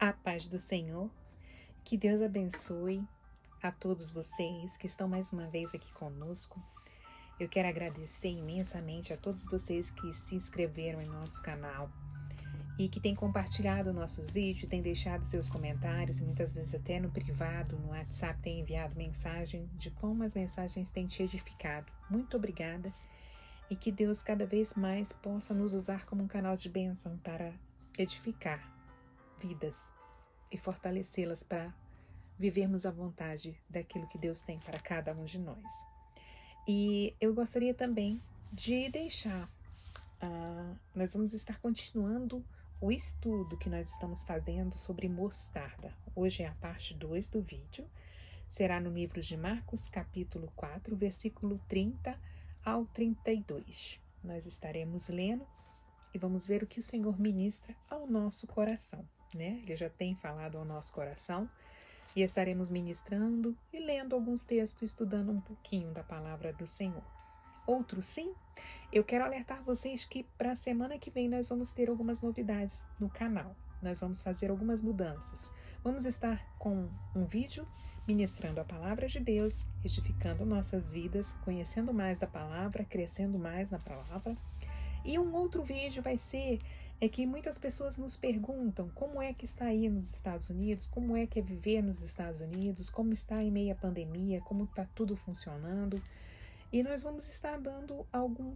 A paz do Senhor, que Deus abençoe a todos vocês que estão mais uma vez aqui conosco. Eu quero agradecer imensamente a todos vocês que se inscreveram em nosso canal e que têm compartilhado nossos vídeos, têm deixado seus comentários, muitas vezes até no privado, no WhatsApp, têm enviado mensagem de como as mensagens têm te edificado. Muito obrigada e que Deus cada vez mais possa nos usar como um canal de bênção para edificar vidas e fortalecê-las para vivermos à vontade daquilo que Deus tem para cada um de nós. E eu gostaria também de deixar, nós vamos estar continuando o estudo que nós estamos fazendo sobre mostarda. Hoje é a parte 2 do vídeo, será no livro de Marcos, capítulo 4, versículo 30 ao 32. Nós estaremos lendo e vamos ver o que o Senhor ministra ao nosso coração, né? Ele já tem falado ao nosso coração e estaremos ministrando e lendo alguns textos, estudando um pouquinho da palavra do Senhor. Outro sim, eu quero alertar vocês que para a semana que vem nós vamos ter algumas novidades no canal. Nós vamos fazer algumas mudanças. Vamos estar com um vídeo ministrando a palavra de Deus, edificando nossas vidas, conhecendo mais da palavra, crescendo mais na palavra. E um outro vídeo vai ser que muitas pessoas nos perguntam como é que está aí nos Estados Unidos, como é que é viver nos Estados Unidos, como está em meio à pandemia, como está tudo funcionando. E nós vamos estar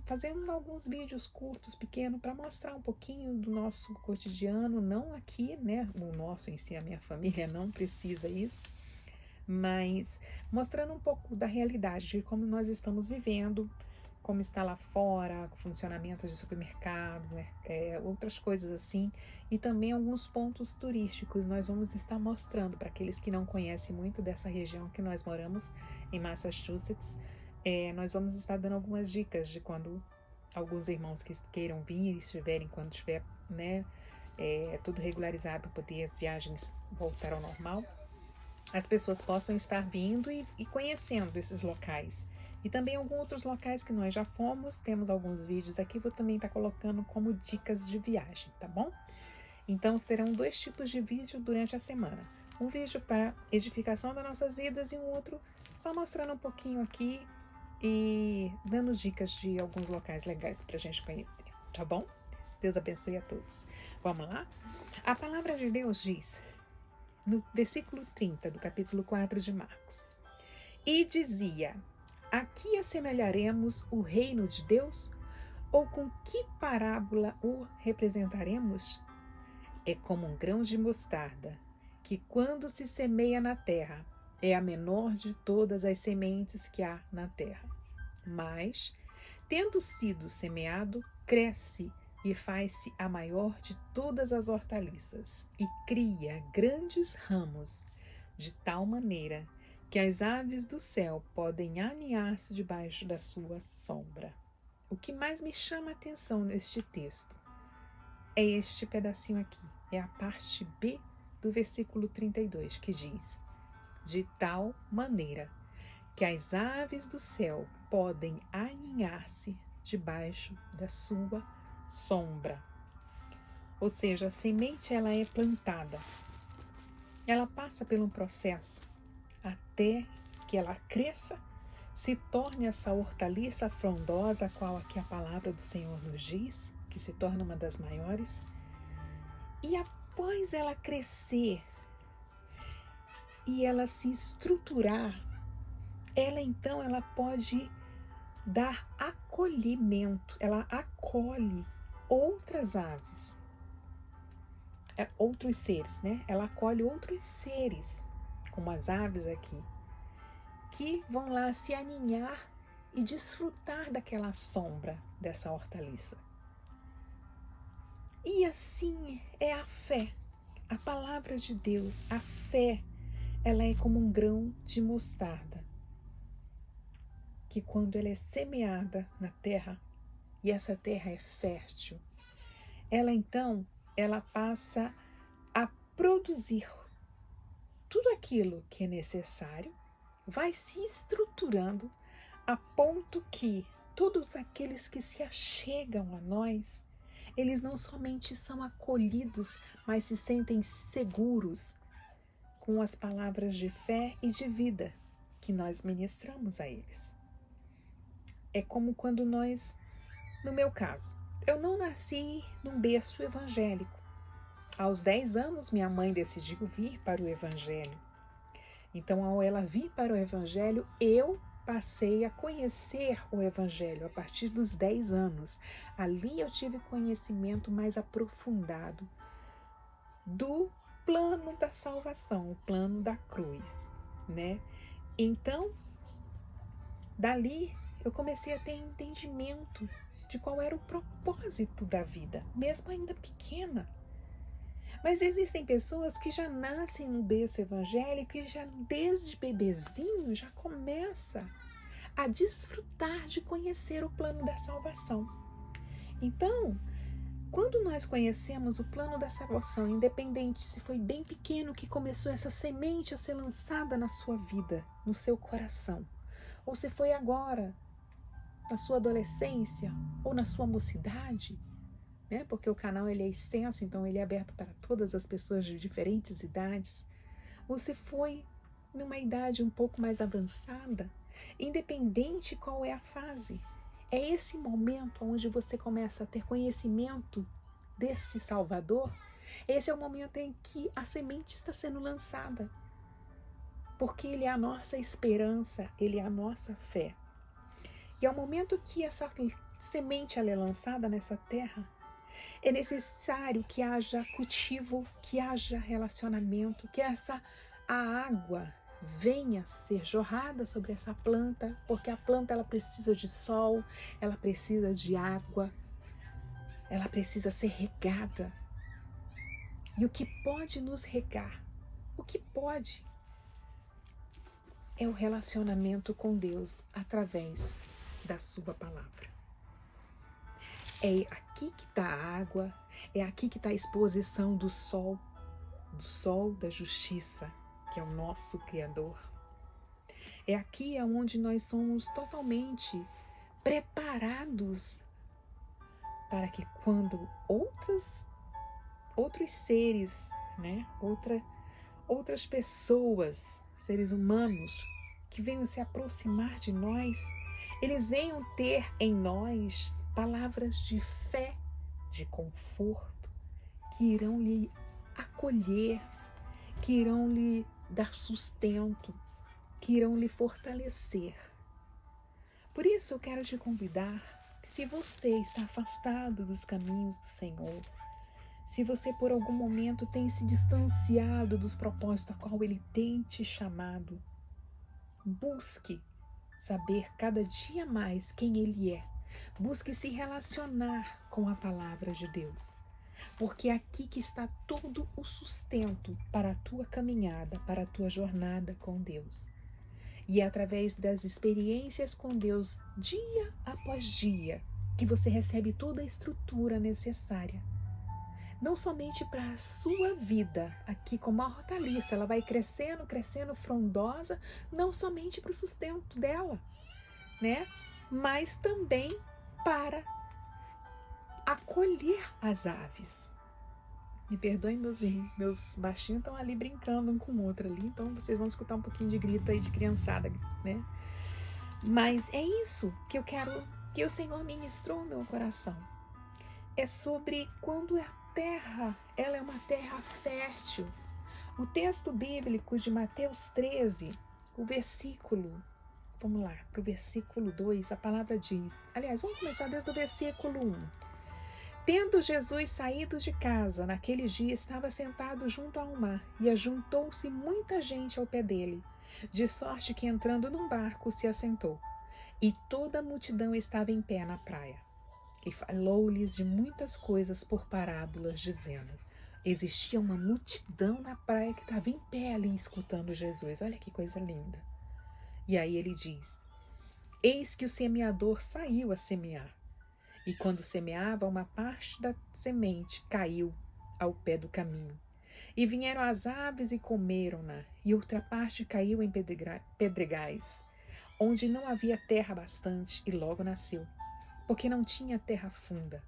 fazendo alguns vídeos curtos, pequenos, para mostrar um pouquinho do nosso cotidiano, não aqui, né? O nosso em si, a minha família não precisa isso, mas mostrando um pouco da realidade, de como nós estamos vivendo, como está lá fora, funcionamento de supermercado, outras coisas assim, e também alguns pontos turísticos nós vamos estar mostrando para aqueles que não conhecem muito dessa região que nós moramos, em Massachusetts. Nós vamos estar dando algumas dicas de quando alguns irmãos que queiram vir, quando estiver, né, tudo regularizado para poder as viagens voltar ao normal, as pessoas possam estar vindo e conhecendo esses locais. E também alguns outros locais que nós já fomos, temos alguns vídeos aqui, vou também estar colocando como dicas de viagem, tá bom? Então serão 2 tipos de vídeo durante a semana. Um vídeo para edificação das nossas vidas e um outro só mostrando um pouquinho aqui e dando dicas de alguns locais legais para a gente conhecer, tá bom? Deus abençoe a todos. Vamos lá? A palavra de Deus diz, no versículo 30 do capítulo 4 de Marcos, e dizia: a que assemelharemos o reino de Deus? Ou com que parábola o representaremos? É como um grão de mostarda, que quando se semeia na terra, é a menor de todas as sementes que há na terra. Mas, tendo sido semeado, cresce e faz-se a maior de todas as hortaliças, e cria grandes ramos, de tal maneira que as aves do céu podem aninhar-se debaixo da sua sombra. O que mais me chama a atenção neste texto é este pedacinho aqui, é a parte B do versículo 32, que diz: de tal maneira que as aves do céu podem aninhar-se debaixo da sua sombra. Ou seja, a semente ela é plantada, ela passa por um processo até que ela cresça, se torne essa hortaliça frondosa, a qual aqui a palavra do Senhor nos diz, que se torna uma das maiores. E após ela crescer e ela se estruturar, ela pode dar acolhimento, ela acolhe outras aves, outros seres, né? Ela acolhe outros seres, como as aves aqui, que vão lá se aninhar e desfrutar daquela sombra dessa hortaliça. E assim é a fé, a palavra de Deus, a fé, ela é como um grão de mostarda, que quando ela é semeada na terra, e essa terra é fértil, ela passa a produzir tudo aquilo que é necessário, vai se estruturando a ponto que todos aqueles que se achegam a nós, eles não somente são acolhidos, mas se sentem seguros com as palavras de fé e de vida que nós ministramos a eles. É como quando no meu caso, eu não nasci num berço evangélico. Aos 10 anos, minha mãe decidiu vir para o evangelho. Então, ao ela vir para o evangelho, eu passei a conhecer o evangelho a partir dos 10 anos. Ali eu tive conhecimento mais aprofundado do plano da salvação, o plano da cruz, né? Então, dali eu comecei a ter entendimento de qual era o propósito da vida, mesmo ainda pequena. Mas existem pessoas que já nascem no berço evangélico e já desde bebezinho já começa a desfrutar de conhecer o plano da salvação. Então, quando nós conhecemos o plano da salvação, independente se foi bem pequeno que começou essa semente a ser lançada na sua vida, no seu coração, ou se foi agora, na sua adolescência ou na sua mocidade, né? Porque o canal ele é extenso, então ele é aberto para todas as pessoas de diferentes idades. Ou se foi numa idade um pouco mais avançada, independente qual é a fase, é esse momento onde você começa a ter conhecimento desse Salvador. Esse é o momento em que a semente está sendo lançada, porque ele é a nossa esperança, ele é a nossa fé. E ao momento que essa semente ela é lançada nessa terra, é necessário que haja cultivo, que haja relacionamento, que a água venha ser jorrada sobre essa planta, porque a planta ela precisa de sol, ela precisa de água, ela precisa ser regada. E o que pode nos regar, o que pode, é o relacionamento com Deus através da sua palavra. É aqui que está a água, é aqui que está a exposição do sol da justiça, que é o nosso Criador. É aqui onde nós somos totalmente preparados para que quando outros seres, né, outras pessoas, seres humanos, que venham se aproximar de nós, eles venham ter em nós palavras de fé, de conforto, que irão lhe acolher, que irão lhe dar sustento, que irão lhe fortalecer. Por isso eu quero te convidar, se você está afastado dos caminhos do Senhor, se você por algum momento tem se distanciado dos propósitos a qual Ele tem te chamado, busque saber cada dia mais quem Ele é. Busque se relacionar com a palavra de Deus, porque é aqui que está todo o sustento para a tua caminhada, para a tua jornada com Deus. E é através das experiências com Deus, dia após dia, que você recebe toda a estrutura necessária. Não somente para a sua vida, aqui como a hortaliça, ela vai crescendo, crescendo, frondosa, não somente para o sustento dela, né? Mas também para acolher as aves. Me perdoem, meus baixinhos estão ali brincando um com o outro ali, então vocês vão escutar um pouquinho de grito aí de criançada, né? Mas é isso que eu quero, que o Senhor ministrou no meu coração. É sobre quando a terra, ela é uma terra fértil. O texto bíblico de Mateus 13, o versículo, vamos lá, para o versículo 2, a palavra diz, aliás, vamos começar desde o versículo 1. Tendo Jesus saído de casa, naquele dia estava sentado junto ao mar, e ajuntou-se muita gente ao pé dele, de sorte que entrando num barco se assentou, e toda a multidão estava em pé na praia. E falou-lhes de muitas coisas por parábolas, dizendo, existia uma multidão na praia que estava em pé ali escutando Jesus. Olha que coisa linda. E aí ele diz, eis que o semeador saiu a semear. E quando semeava, uma parte da semente caiu ao pé do caminho. E vieram as aves e comeram-na, e outra parte caiu em pedregais, onde não havia terra bastante, e logo nasceu, porque não tinha terra funda.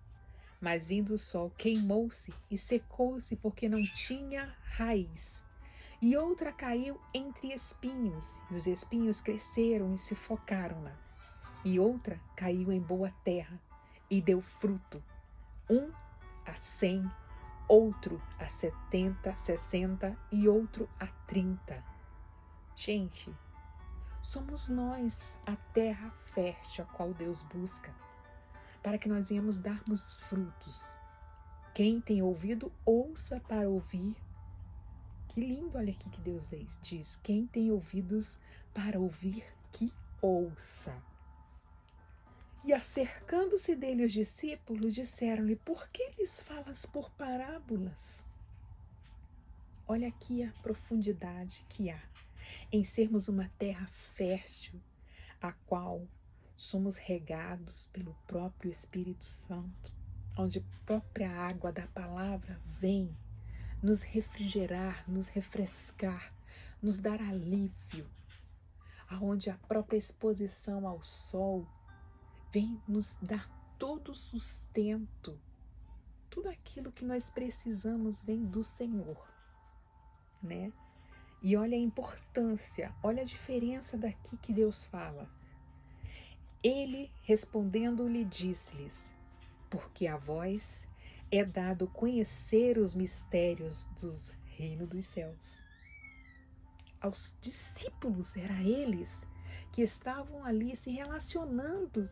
Mas vindo o sol, queimou-se e secou-se porque não tinha raiz. E outra caiu entre espinhos, e os espinhos cresceram e se focaram-na. E outra caiu em boa terra, e deu fruto, 1 a 100, outro a 70, 60 e outro a 30. Gente, somos nós a terra fértil a qual Deus busca, para que nós venhamos darmos frutos. Quem tem ouvido, ouça para ouvir. Que lindo, olha aqui que Deus diz. Quem tem ouvidos para ouvir, que ouça. E acercando-se dele os discípulos, disseram-lhe: por que lhes falas por parábolas? Olha aqui a profundidade que há em sermos uma terra fértil, a qual somos regados pelo próprio Espírito Santo, onde a própria água da palavra vem nos refrigerar, nos refrescar, nos dar alívio, aonde a própria exposição ao sol vem nos dar todo o sustento, tudo aquilo que nós precisamos vem do Senhor, né? E olha a importância, olha a diferença daqui que Deus fala. Ele, respondendo-lhe, disse-lhes: porque a vós é dado conhecer os mistérios dos reinos dos céus. Aos discípulos, era eles que estavam ali se relacionando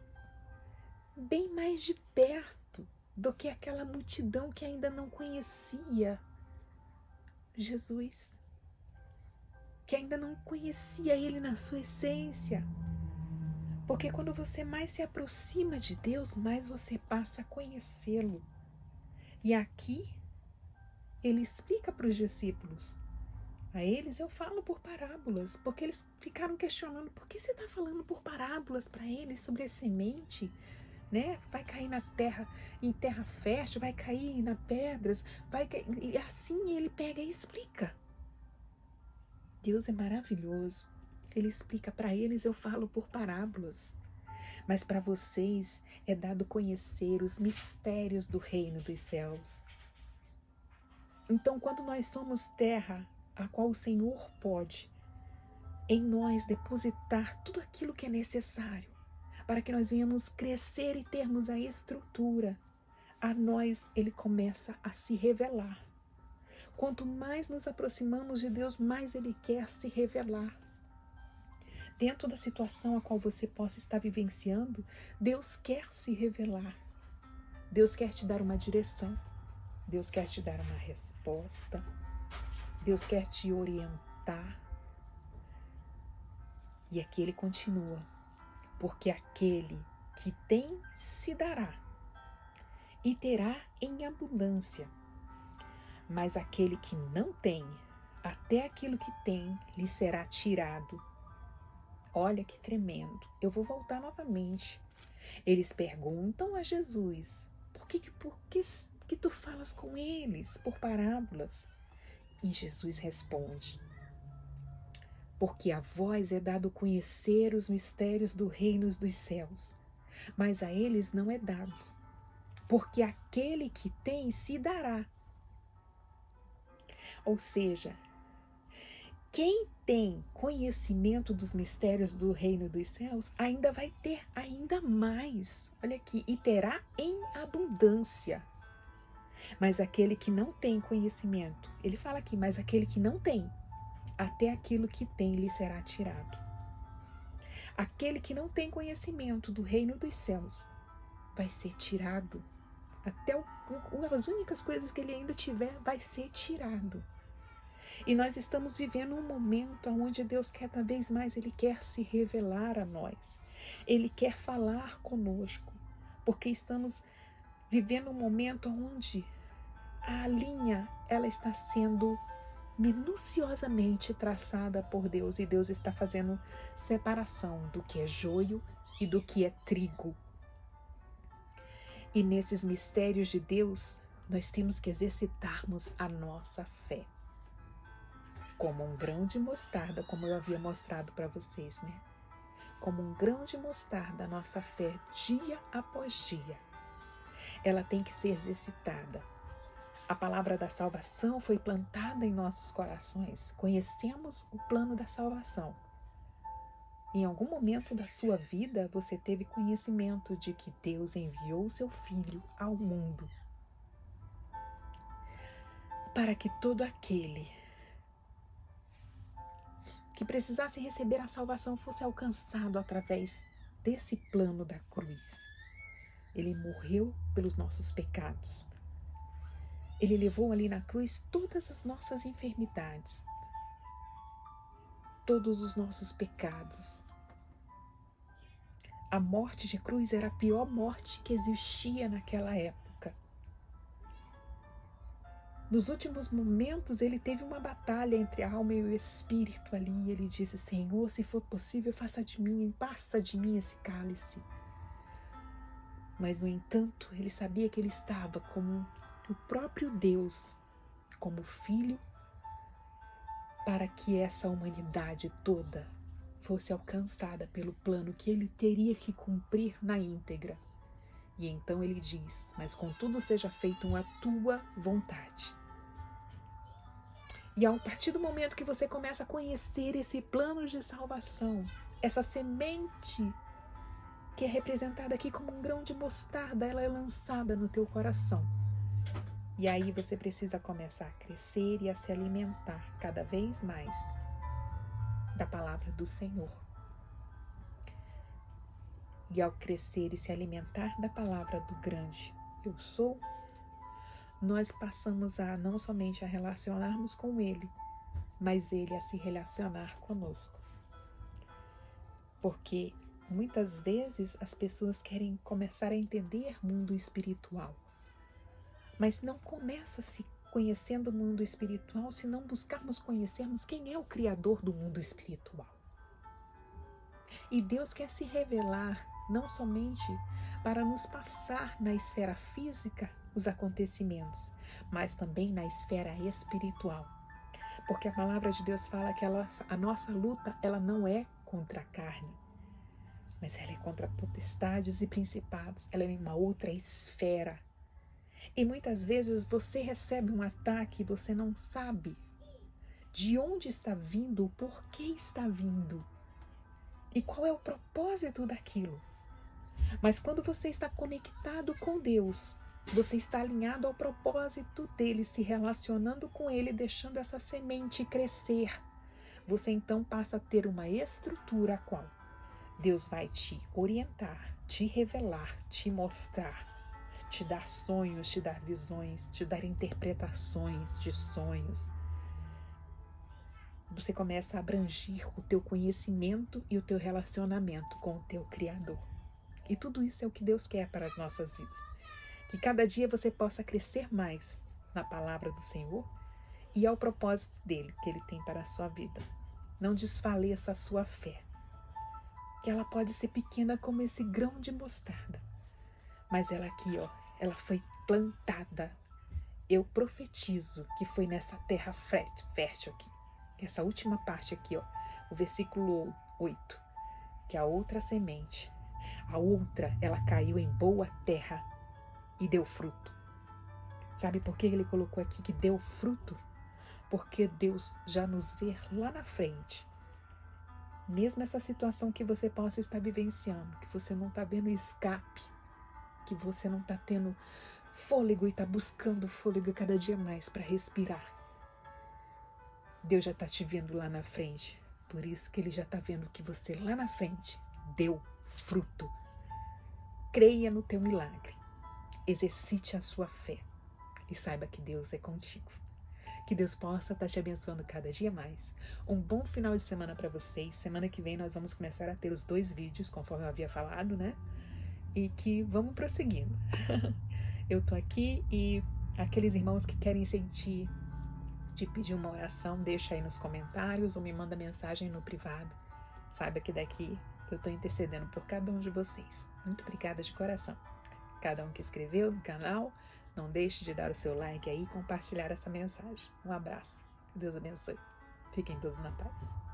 bem mais de perto do que aquela multidão que ainda não conhecia Jesus, que ainda não conhecia Ele na sua essência. Porque quando você mais se aproxima de Deus, mais você passa a conhecê-lo. E aqui, ele explica para os discípulos. A eles eu falo por parábolas, porque eles ficaram questionando: por que você está falando por parábolas para eles sobre a semente? Né? Vai cair na terra, em terra fértil, vai cair na pedras, vai cair... E assim ele pega e explica. Deus é maravilhoso. Ele explica para eles, eu falo por parábolas. Mas para vocês é dado conhecer os mistérios do reino dos céus. Então, quando nós somos terra, a qual o Senhor pode em nós depositar tudo aquilo que é necessário, para que nós venhamos crescer e termos a estrutura, a nós ele começa a se revelar. Quanto mais nos aproximamos de Deus, mais ele quer se revelar. Dentro da situação a qual você possa estar vivenciando, Deus quer se revelar. Deus quer te dar uma direção. Deus quer te dar uma resposta. Deus quer te orientar. E aqui ele continua. Porque aquele que tem se dará e terá em abundância. Mas aquele que não tem, até aquilo que tem lhe será tirado. Olha que tremendo. Eu vou voltar novamente. Eles perguntam a Jesus: por que tu falas com eles por parábolas? E Jesus responde: porque a vós é dado conhecer os mistérios do reino dos céus, mas a eles não é dado, porque aquele que tem se dará. Ou seja, quem tem conhecimento dos mistérios do reino dos céus ainda vai ter ainda mais. Olha aqui, e terá em abundância. Mas aquele que não tem conhecimento, ele fala aqui, mas aquele que não tem, até aquilo que tem lhe será tirado. Aquele que não tem conhecimento do reino dos céus vai ser tirado. Até uma das únicas coisas que ele ainda tiver vai ser tirado. E nós estamos vivendo um momento onde Deus cada vez mais ele quer se revelar a nós. Ele quer falar conosco, porque estamos vivendo um momento onde a linha ela está sendo minuciosamente traçada por Deus, e Deus está fazendo separação do que é joio e do que é trigo. E nesses mistérios de Deus, nós temos que exercitarmos a nossa fé. Como um grão de mostarda, como eu havia mostrado para vocês, né? Como um grão de mostarda, a nossa fé, dia após dia. ela tem que ser exercitada. A palavra da salvação foi plantada em nossos corações. Conhecemos o plano da salvação. Em algum momento da sua vida, você teve conhecimento de que Deus enviou o seu Filho ao mundo para que todo aquele que precisasse receber a salvação fosse alcançado através desse plano da cruz. Ele morreu pelos nossos pecados. Ele levou ali na cruz todas as nossas enfermidades, todos os nossos pecados. A morte de cruz era a pior morte que existia naquela época. Nos últimos momentos, ele teve uma batalha entre a alma e o espírito ali. Ele disse: Senhor, se for possível, passa de mim esse cálice. Mas, no entanto, ele sabia que ele estava como o próprio Deus, como filho, para que essa humanidade toda fosse alcançada pelo plano que ele teria que cumprir na íntegra. E então ele diz: mas contudo seja feito a tua vontade. E a partir do momento que você começa a conhecer esse plano de salvação, essa semente que é representada aqui como um grão de mostarda, ela é lançada no teu coração. E aí você precisa começar a crescer e a se alimentar cada vez mais da palavra do Senhor. E ao crescer e se alimentar da palavra do grande eu sou, nós passamos a não somente a relacionarmos com Ele, mas Ele a se relacionar conosco. Porque muitas vezes as pessoas querem começar a entender mundo espiritual, mas não começa se conhecendo o mundo espiritual se não buscarmos conhecermos quem é o Criador do mundo espiritual. E Deus quer se revelar não somente para nos passar na esfera física os acontecimentos, mas também na esfera espiritual. Porque a palavra de Deus fala que a nossa luta ela não é contra a carne, mas ela é contra potestades e principados, ela é em uma outra esfera. E muitas vezes você recebe um ataque e você não sabe de onde está vindo, o porquê está vindo e qual é o propósito daquilo. Mas quando você está conectado com Deus, você está alinhado ao propósito dele, se relacionando com ele, deixando essa semente crescer. Você então passa a ter uma estrutura a qual Deus vai te orientar, te revelar, te mostrar, te dar sonhos, te dar visões, te dar interpretações de sonhos. Você começa a abranger o teu conhecimento e o teu relacionamento com o teu Criador. E tudo isso é o que Deus quer para as nossas vidas. Que cada dia você possa crescer mais na palavra do Senhor e ao propósito dele, que ele tem para a sua vida. Não desfaleça a sua fé, que ela pode ser pequena como esse grão de mostarda, mas ela aqui, ó, ela foi plantada. Eu profetizo que foi nessa terra fértil aqui, essa última parte aqui, ó, o versículo 8, que a outra semente, a outra, ela caiu em boa terra e deu fruto. Sabe por que ele colocou aqui que deu fruto? Porque Deus já nos vê lá na frente. Mesmo essa situação que você possa estar vivenciando, que você não está vendo escape, que você não está tendo fôlego e está buscando fôlego cada dia mais para respirar. Deus já está te vendo lá na frente. Por isso que ele já está vendo que você lá na frente deu fruto. Creia no teu milagre. Exercite a sua fé. E saiba que Deus é contigo. Que Deus possa estar te abençoando cada dia mais. Um bom final de semana para vocês. Semana que vem nós vamos começar a ter os 2 vídeos, conforme eu havia falado, né? E que vamos prosseguindo. Eu tô aqui e aqueles irmãos que querem sentir de pedir uma oração, deixa aí nos comentários ou me manda mensagem no privado. Saiba que daqui eu tô intercedendo por cada um de vocês. Muito obrigada de coração. Cada um que escreveu no canal, não deixe de dar o seu like aí e compartilhar essa mensagem. Um abraço. Deus abençoe. Fiquem todos na paz.